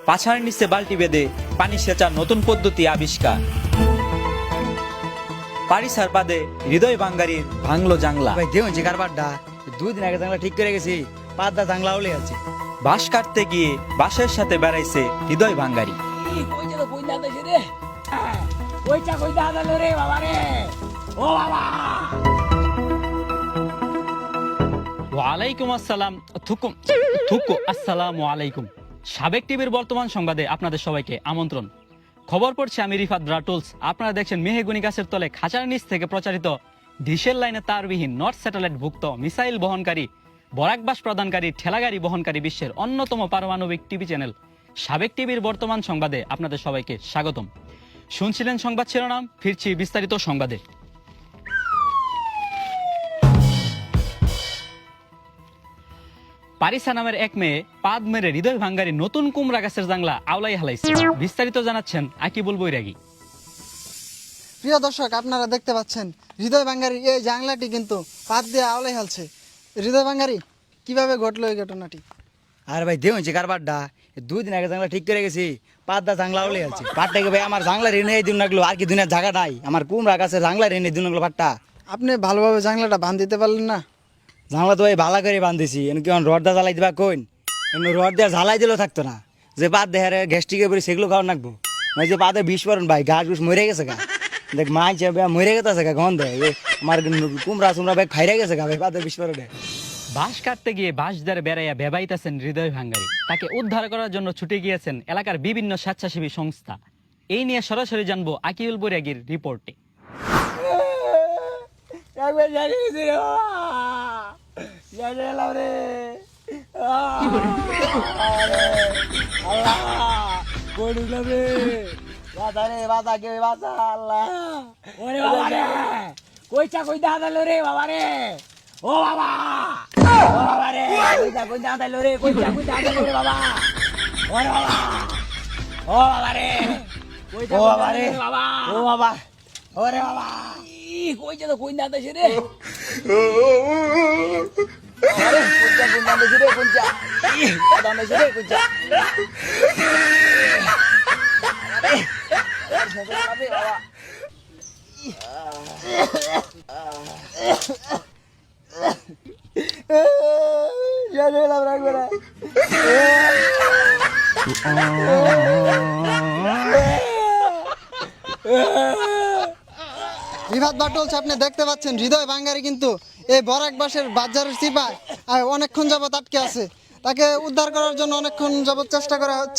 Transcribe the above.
পাছার নিচে বালতি বেঁধে পানি সেচার নতুন পদ্ধতি আবিষ্কার। পারিসার পাদে হৃদয় বাঙ্গারির ভাঙলো জাংলা। ভাই দেও যে কারবারটা 2 দিন আগে জাংলা ঠিক করে গেছি, পাদা জাংলা উলে আছে। বাঁশ কাটতে গিয়ে বাঁশের সাথে বেড়াইছে হৃদয় ভাঙ্গারি। ওয়ালাইকুম আসসালাম। থুকু আসসালামু আলাইকুম। সাবেক টিভির বর্তমান সংবাদে আপনাদের সবাইকে আমন্ত্রণ। খবর পড়ছে আমি রিফাত ব্রাটুলস। আপনারা দেখছেন মেহেগুনি গাছের তলে খাঁচার নিচ থেকে প্রচারিত ডিশের লাইনে তারবিহীন নর্থ স্যাটেলাইট ভুক্ত মিসাইল বহনকারী বরাকবাস প্রদানকারী ঠেলাগাড়ি বহনকারী বিশ্বের অন্যতম পারমাণবিক টিভি চ্যানেল সাবেক টিভির বর্তমান সংবাদে আপনাদের সবাইকে স্বাগতম। শুনছিলেন সংবাদ শিরোনাম, ফিরছি বিস্তারিত সংবাদে। পারিসা নামের এক মেয়ে পাদ মেরে হৃদয় ভাঙ্গারি নতুন কুমড়া গাছের জাংলা আওলাই হালাইছে। বিস্তারিত জানাচ্ছেন আকিবুল বৈরাগী। প্রিয় দর্শক, আপনারা দেখতে পাচ্ছেন হৃদয় বাঙ্গারির এই জাংলাটি কিন্তু পাত দিয়ে আওলাই হালছে। হৃদয় বাঙ্গারি, কিভাবে ঘটলো এই ঘটনাটি? আর ভাই দেও যে কারবারটা 2 দিন আগে জাংলা ঠিক করে গেছি, পাদা জাংলা উলে আছে। পাটটাকে ভাই আমার জাংলা রেনে এই দিন লাগলো, আর কি দুনিয়ার জায়গা নাই। আমার কুমড়া গাছের জাংলা রেনে দিন লাগলো পাটটা। আপনি ভালোভাবে জাংলাটা বাঁধ দিতে পারলেন না? জাংলা তো ভাই ভালো করে বান্ধিছি, কি রড দা জ্বালাই দিবা কইন? রড দিয়ে জ্বালাই দিলেও থাকতো না। যে পাত দেহারে গ্যাস্ট্রিকে পরে সেগুলো খাওয়া রাখবো, মানে যে পাতে বিষ পড়েন ভাই, গাছ গুছ মরে গেছে গা। দেখ মাছ মরে গেছে গা, গন্ধ আমার কুমড়া চুমড়া ভাই খাইরে গেছে গা ভাই, পাতে বিষ পড়ে। বাঁশ কাটতে গিয়ে বাঁশ দ্বারে বেড়াইয়া বেবাইতেছেন হৃদয় ভাঙ্গারি। তাকে উদ্ধার করার জন্য ছুটে গিয়েছেন এলাকার বিভিন্ন স্বেচ্ছাসেবী সংস্থা। এই নিয়ে সরাসরি জানবো আকিবুল বৈরাগীর রিপোর্টে। রিফাত বাটুলস, আপনি দেখতে পাচ্ছেন হৃদয় বাঙ্গারি কিন্তু এই বরাকবাসের বাজারের চিপায় অনেকক্ষণ যাবত আটকে আছে। তাকে উদ্ধার করার জন্য অনেকক্ষণ যাবত চেষ্টা করা হচ্ছে।